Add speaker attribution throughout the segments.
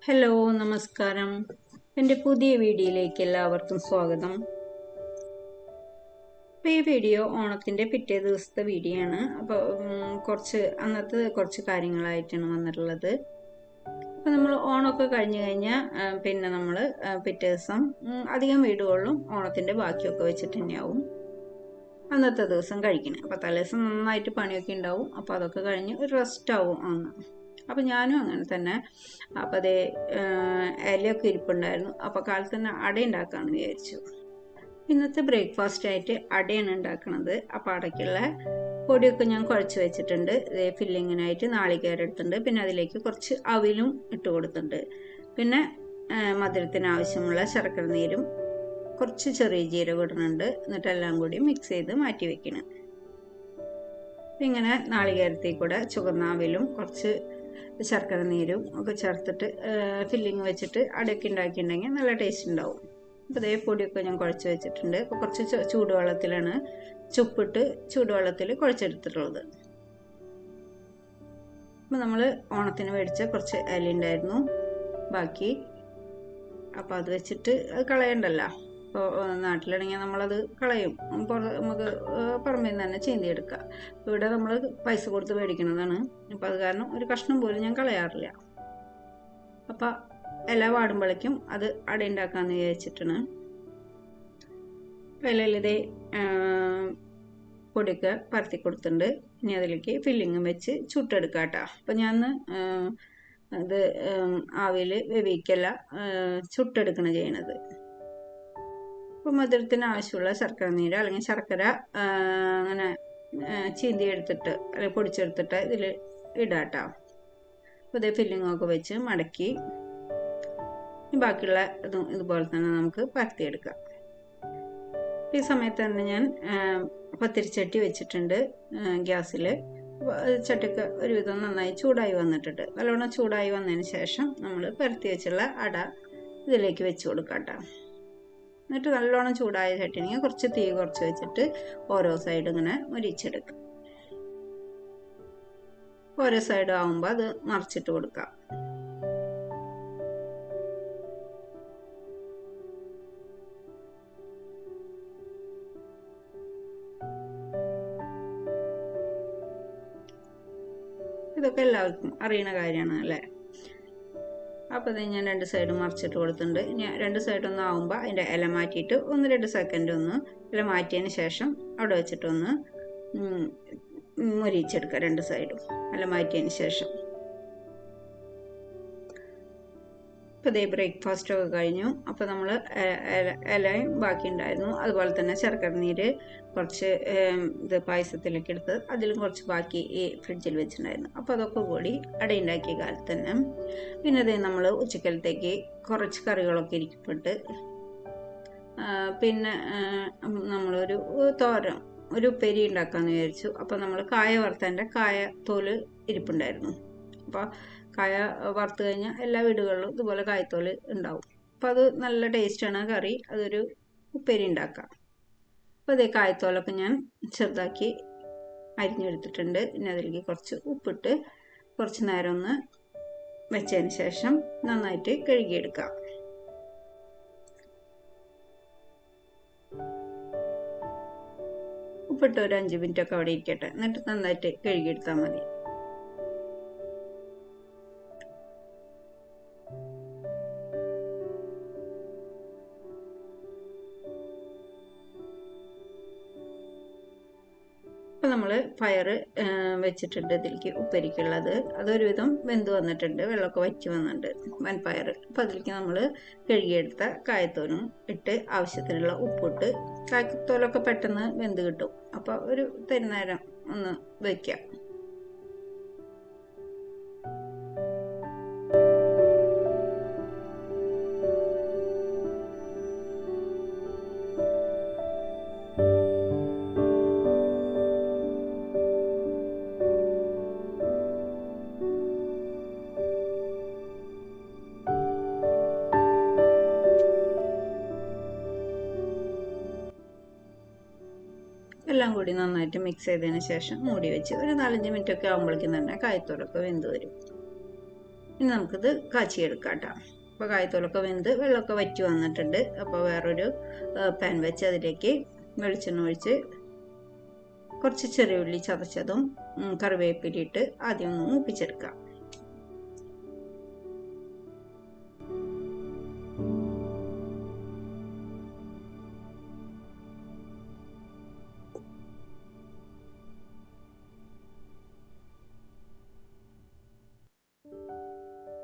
Speaker 1: Hello നമസ്കാരം. എൻ്റെ പുതിയ വീഡിയോയിലേക്ക് എല്ലാവർക്കും സ്വാഗതം. അപ്പോൾ ഈ വീഡിയോ ഓണത്തിൻ്റെ പിറ്റേ ദിവസത്തെ വീഡിയോ ആണ്. അപ്പോൾ അന്നത്തെ കുറച്ച് കാര്യങ്ങളായിട്ടാണ് വന്നിട്ടുള്ളത്. അപ്പോൾ നമ്മൾ ഓണമൊക്കെ കഴിഞ്ഞ് കഴിഞ്ഞാൽ പിന്നെ നമ്മൾ പിറ്റേ ദിവസം അധികം വീടുകളിലും ഓണത്തിൻ്റെ ബാക്കിയൊക്കെ വെച്ചിട്ട് തന്നെയാവും അന്നത്തെ ദിവസം കഴിക്കണം. അപ്പോൾ തലേദിവസം നന്നായിട്ട് പണിയൊക്കെ ഉണ്ടാവും. അപ്പോൾ അതൊക്കെ കഴിഞ്ഞ് ഒരു റെസ്റ്റ് ആവും അന്ന്. അപ്പം ഞാനും അങ്ങനെ തന്നെ. അപ്പം അതേ ഇലയൊക്കെ ഇരിപ്പുണ്ടായിരുന്നു. അപ്പോൾ കാലത്ത് തന്നെ അട ഉണ്ടാക്കാമെന്ന് വിചാരിച്ചു. ഇന്നത്തെ ബ്രേക്ക്ഫാസ്റ്റ് ആയിട്ട് അടയാണ് ഉണ്ടാക്കുന്നത്. അപ്പോൾ അടയ്ക്കുള്ള പൊടിയൊക്കെ ഞാൻ കുഴച്ച് വെച്ചിട്ടുണ്ട്. ഇതേ ഫില്ലിങ്ങിനായിട്ട് നാളികേരം എടുത്തിട്ടുണ്ട്. പിന്നെ അതിലേക്ക് കുറച്ച് അവിലും ഇട്ട് കൊടുത്തിട്ടുണ്ട്. പിന്നെ മധുരത്തിന് ആവശ്യമുള്ള ശർക്കര നീരും കുറച്ച് ചെറിയ ജീരകം ഇടുന്നുണ്ട്. എന്നിട്ട് എല്ലാം കൂടി മിക്സ് ചെയ്ത് മാറ്റി വെക്കണം. ഇങ്ങനെ നാളികേരത്തിൽ കൂടെ ചുവന്ന അവിലും കുറച്ച് ശർക്കര നീരും ഒക്കെ ചേർത്തിട്ട് ഫില്ലിങ് വെച്ചിട്ട് അടയൊക്കെ ഉണ്ടാക്കിയിട്ടുണ്ടെങ്കിൽ നല്ല ടേസ്റ്റ് ഉണ്ടാവും. അപ്പോൾ അതേ പൊടിയൊക്കെ ഞാൻ കുഴച്ച് വെച്ചിട്ടുണ്ട്. അപ്പോൾ കുറച്ച് ചൂടുവെള്ളത്തിലാണ് ചുപ്പിട്ട് ചൂടുവെള്ളത്തിൽ കുഴച്ചെടുത്തിട്ടുള്ളത്. അപ്പോൾ നമ്മൾ ഓണത്തിന് മേടിച്ച കുറച്ച് ഇല ഉണ്ടായിരുന്നു ബാക്കി. അപ്പോൾ അത് വെച്ചിട്ട് അത് കളയണ്ടല്ലോ. ഇപ്പോൾ നാട്ടിലാണെങ്കിൽ നമ്മളത് കളയും. നമുക്ക് പുറമേ നിന്ന് തന്നെ ചീന്തിയെടുക്കാം. ഇവിടെ നമ്മൾ പൈസ കൊടുത്ത് മേടിക്കുന്നതാണ്. അപ്പോൾ അത് കാരണം ഒരു കഷ്ണം പോലും ഞാൻ കളയാറില്ല. അപ്പം ഇല വാടുമ്പോഴേക്കും അത് അട ഉണ്ടാക്കാമെന്ന് വിചാരിച്ചിട്ടാണ്. ഇലയിൽ ഇതേ പൊടിയൊക്കെ പരത്തി കൊടുത്തിട്ടുണ്ട്. ഇനി അതിലേക്ക് ഫില്ലിങ്ങും വെച്ച് ചുട്ടെടുക്കാം കേട്ടോ. അപ്പം ഞാൻ ഇത് ആവിയിൽ വേവിക്കല്ല, ചുട്ടെടുക്കണം ചെയ്യണത്. അപ്പോൾ മധുരത്തിന് ആവശ്യമുള്ള ശർക്കര നീര് അല്ലെങ്കിൽ ശർക്കര അങ്ങനെ ചീന്തി എടുത്തിട്ട് അല്ലെങ്കിൽ പൊടിച്ചെടുത്തിട്ട് ഇതിൽ ഇടാട്ടോ. അപ്പോൾ ഇതേ ഫില്ലിങ്ങൊക്കെ വെച്ച് മടക്കി ബാക്കിയുള്ള ഇതുപോലെ തന്നെ നമുക്ക് പരത്തിയെടുക്കാം. ഈ സമയത്ത് തന്നെ ഞാൻ പത്തിരിച്ചട്ടി വെച്ചിട്ടുണ്ട് ഗ്യാസിൽ. ചട്ടിക്ക് ഒരുവിധം നന്നായി ചൂടായി വന്നിട്ടുണ്ട്. നല്ലോണം ചൂടായി വന്നതിന് ശേഷം നമ്മൾ പരത്തി വെച്ചുള്ള അട ഇതിലേക്ക് വെച്ച് കൊടുക്കാം കേട്ടോ. എന്നിട്ട് നല്ലോണം ചൂടായ ചട്ടിനെങ്കിൽ കുറച്ച് തീ കുറച്ച് വെച്ചിട്ട് ഓരോ സൈഡ് ഇങ്ങനെ മുരിച്ചെടുക്കാം. ഓരോ സൈഡ് ആവുമ്പോൾ അത് മറിച്ചിട്ട് കൊടുക്കാം. ഇതൊക്കെ എല്ലാവർക്കും അറിയുന്ന കാര്യമാണ് അല്ലേ. അപ്പോൾ അത് ഞാൻ രണ്ട് സൈഡും മറിച്ചിട്ട് കൊടുത്തിട്ടുണ്ട്. ഇനി രണ്ട് സൈഡൊന്നും ആകുമ്പോൾ അതിൻ്റെ ഇല മാറ്റിയിട്ട് 1-2 സെക്കൻഡ് ഒന്ന് ഇല മാറ്റിയതിന് ശേഷം അവിടെ വെച്ചിട്ടൊന്ന് മുരിച്ചെടുക്കുക. രണ്ട് സൈഡും ഇല മാറ്റിയതിന് ശേഷം. ഇപ്പോൾ ഇതേ ബ്രേക്ക്ഫാസ്റ്റൊക്കെ കഴിഞ്ഞു. അപ്പോൾ നമ്മൾ ഇലയും ബാക്കി ഉണ്ടായിരുന്നു. അതുപോലെ തന്നെ ശർക്കര നീര് കുറച്ച് ഇത് പായസത്തിലേക്ക് എടുത്ത് അതിലും കുറച്ച് ബാക്കി ഈ ഫ്രിഡ്ജിൽ വെച്ചിട്ടുണ്ടായിരുന്നു. അപ്പോൾ അതൊക്കെ കൂടി അടയുണ്ടാക്കിയ കാലത്ത് തന്നെ. പിന്നെ അതേ നമ്മൾ ഉച്ചക്കലത്തേക്ക് കുറച്ച് കറികളൊക്കെ ഇരിക്കപ്പെട്ട് പിന്നെ നമ്മളൊരു തോരൻ ഒരു ഉപ്പേരി ഉണ്ടാക്കാമെന്ന് വിചാരിച്ചു. അപ്പോൾ നമ്മൾ കായ വറുത്തതിൻ്റെ കായ തോല് ഇരിപ്പുണ്ടായിരുന്നു. അപ്പോൾ കായ വറുത്ത് കഴിഞ്ഞാൽ എല്ലാ വീടുകളിലും ഇതുപോലെ കായത്തോല് ഉണ്ടാവും. അപ്പോൾ അത് നല്ല ടേസ്റ്റാണ് കറി. അതൊരു ഉപ്പേരി ഉണ്ടാക്കാം. അപ്പോൾ അതേ കായത്തോലൊക്കെ ഞാൻ ചെറുതാക്കി അരിഞ്ഞെടുത്തിട്ടുണ്ട്. ഇനി അതിലേക്ക് കുറച്ച് ഉപ്പിട്ട് കുറച്ച് നേരം ഒന്ന് വെച്ചതിന് ശേഷം നന്നായിട്ട് കഴുകിയെടുക്കാം. ഉപ്പിട്ട് ഒരു 5 മിനിറ്റൊക്കെ അവിടെ ഇരിക്കട്ടെ. എന്നിട്ട് നന്നായിട്ട് കഴുകിയെടുത്താൽ മതി. അപ്പോൾ നമ്മൾ പയർ വെച്ചിട്ടുണ്ട് ഇതിലേക്ക് ഉപ്പരിക്കുള്ളത്. അതൊരുവിധം വെന്ത് വന്നിട്ടുണ്ട്, വെള്ളമൊക്കെ വറ്റി വന്നിട്ടുണ്ട് വൻപയർ. അപ്പോൾ അതിലേക്ക് നമ്മൾ കഴുകിയെടുത്ത കായത്തോലും ഇട്ട് ആവശ്യത്തിനുള്ള ഉപ്പിട്ട്, കായത്തോലൊക്കെ പെട്ടെന്ന് വെന്ത് കിട്ടും. അപ്പോൾ ഒരു നേരം ഒന്ന് വയ്ക്കാം. എല്ലാം കൂടി നന്നായിട്ട് മിക്സ് ചെയ്തതിന് ശേഷം മൂടി വെച്ച് ഒരു 4-5 മിനിറ്റൊക്കെ ആകുമ്പോഴേക്കും തന്നെ കായത്തോലൊക്കെ വെന്ത് വരും. ഇനി നമുക്കിത് കാച്ചിയെടുക്കാം കേട്ടോ. അപ്പോൾ കായ്ത്തോലൊക്കെ വെന്ത് വെള്ളമൊക്കെ വറ്റി വന്നിട്ടുണ്ട്. അപ്പോൾ വേറൊരു പാൻ വെച്ച് അതിലേക്ക് വെളിച്ചെണ്ണ ഒഴിച്ച് കുറച്ച് ചെറിയ ഉള്ളി ചതച്ചതും കറിവേപ്പിലിട്ട് ആദ്യം ഒന്ന് മൂപ്പിച്ചെടുക്കാം.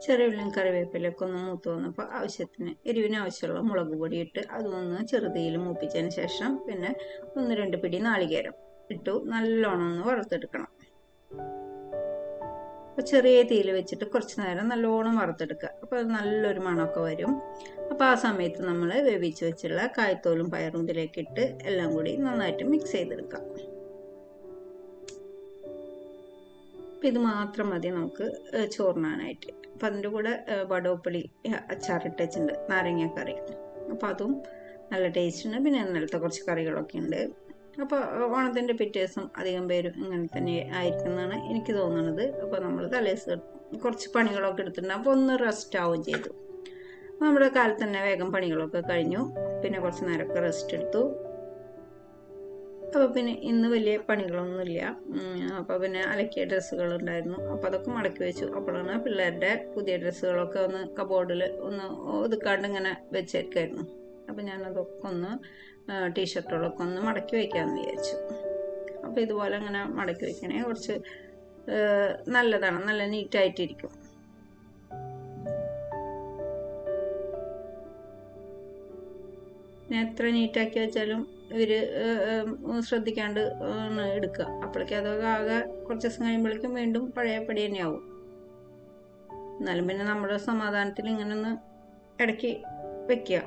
Speaker 1: ചെറിയ ഉള്ളിയും കറിവേപ്പിലൊക്കെ ഒന്ന് മൂത്ത് വന്നപ്പോൾ ആവശ്യത്തിന് എരിവിന് ആവശ്യമുള്ള മുളക് പൊടി ഇട്ട് അതൊന്ന് ചെറുതീയിൽ മൂപ്പിച്ചതിന് ശേഷം പിന്നെ 1-2 പിടി നാളികേരം ഇട്ടു നല്ലോണം ഒന്ന് വറുത്തെടുക്കണം. അപ്പോൾ ചെറിയ തീയിൽ വെച്ചിട്ട് കുറച്ച് നേരം നല്ലോണം വറുത്തെടുക്കുക. അപ്പോൾ അത് നല്ലൊരു മണമൊക്കെ വരും. അപ്പോൾ ആ സമയത്ത് നമ്മൾ വേവിച്ച് വെച്ചുള്ള കായ്ത്തോലും പയറും ഇതിലേക്ക് ഇട്ട് എല്ലാം കൂടി നന്നായിട്ട് മിക്സ് ചെയ്തെടുക്കാം. അപ്പം ഇത് മാത്രം മതി നമുക്ക് ചോറിനാനായിട്ട്. അപ്പം അതിൻ്റെ കൂടെ വടോപ്പളി അച്ചാറിട്ട് വെച്ചിട്ടുണ്ട്, നാരങ്ങാക്കറി. അപ്പോൾ അതും നല്ല ടേസ്റ്റ് ഉണ്ട്. പിന്നെ ഇന്നലത്തെ കുറച്ച് കറികളൊക്കെ ഉണ്ട്. അപ്പോൾ ഓണത്തിൻ്റെ പിറ്റേ ദിവസം അധികം പേരും ഇങ്ങനെ തന്നെ ആയിരിക്കും എന്നാണ് എനിക്ക് തോന്നുന്നത്. അപ്പോൾ നമ്മൾ തലേദിവസം കുറച്ച് പണികളൊക്കെ എടുത്തിട്ടുണ്ട്. അപ്പോൾ ഒന്ന് റെസ്റ്റ് ആവുകയും ചെയ്തു. അപ്പോൾ നമ്മുടെ കാലത്ത് തന്നെ വേഗം പണികളൊക്കെ കഴിഞ്ഞു. പിന്നെ കുറച്ച് നേരമൊക്കെ റെസ്റ്റ് എടുത്തു. അപ്പോൾ പിന്നെ ഇന്ന് വലിയ പണികളൊന്നുമില്ല. അപ്പോൾ പിന്നെ അലക്കിയ ഡ്രസ്സുകൾ ഉണ്ടായിരുന്നു. അപ്പോൾ അതൊക്കെ മടക്കി വെച്ചു. അപ്പോഴാണ് പിള്ളേരുടെ പുതിയ ഡ്രസ്സുകളൊക്കെ ഒന്ന് കബോർഡിൽ ഒന്ന് ഒതുക്കാണ്ട് ഇങ്ങനെ വെച്ചേക്കായിരുന്നു. അപ്പോൾ ഞാനതൊക്കെ ഒന്ന് ടീഷർട്ടുകളൊക്കെ ഒന്ന് മടക്കി വയ്ക്കാമെന്ന് വിചാരിച്ചു. അപ്പോൾ ഇതുപോലെ ഇങ്ങനെ മടക്കി വയ്ക്കണേ കുറച്ച് നല്ലതാണ്, നല്ല നീറ്റായിട്ടിരിക്കും. ഞാൻ എത്ര നീറ്റാക്കി വെച്ചാലും ഇവർ ശ്രദ്ധിക്കാണ്ട് എടുക്കുക. അപ്പോഴേക്കും അതൊക്കെ ആകെ കുറച്ച് ദിവസം കഴിയുമ്പോഴേക്കും വീണ്ടും പഴയപടി തന്നെയാവും. എന്നാലും പിന്നെ നമ്മുടെ സമാധാനത്തിൽ ഇങ്ങനെ ഒന്ന് ഇടയ്ക്ക് വെക്കുക.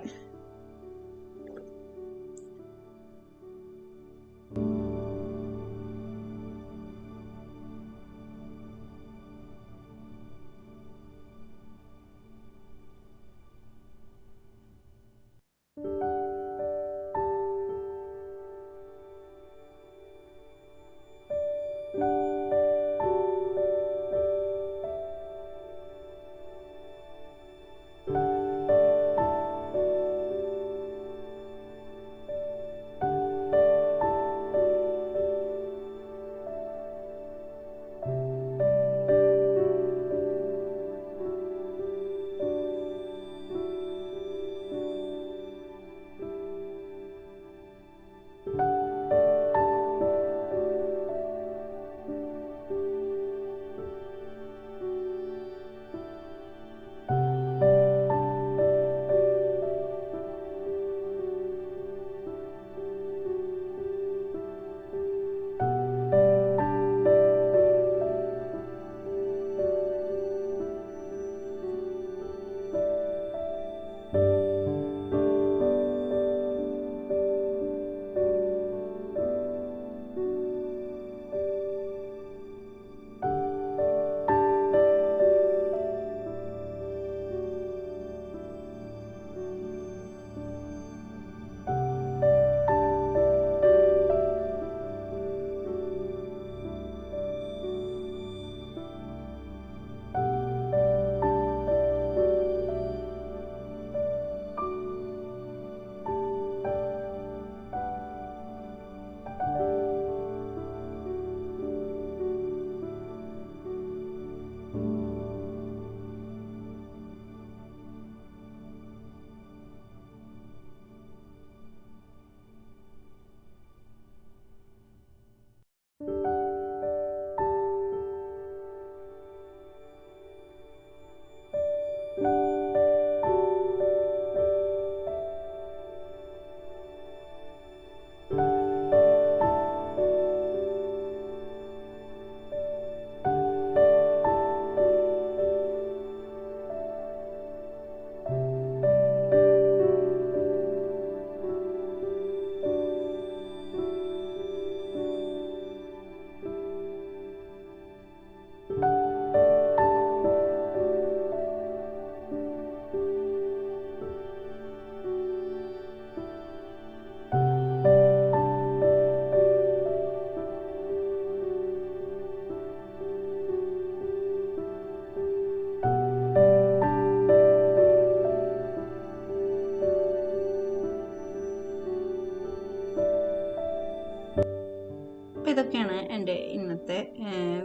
Speaker 1: ഇതൊക്കെയാണ് എൻ്റെ ഇന്നത്തെ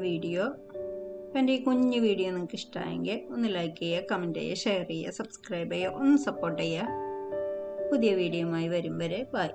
Speaker 1: വീഡിയോ. അപ്പോൾ എൻ്റെ ഈ കുഞ്ഞു വീഡിയോ നിങ്ങൾക്ക് ഇഷ്ടമായെങ്കിൽ ഒന്ന് ലൈക്ക് ചെയ്യുക, കമൻറ്റ് ചെയ്യുക, ഷെയർ ചെയ്യുക, സബ്സ്ക്രൈബ് ചെയ്യുക, ഒന്ന് സപ്പോർട്ട് ചെയ്യുക. പുതിയ വീഡിയോയുമായി വരും വരെ ബൈ.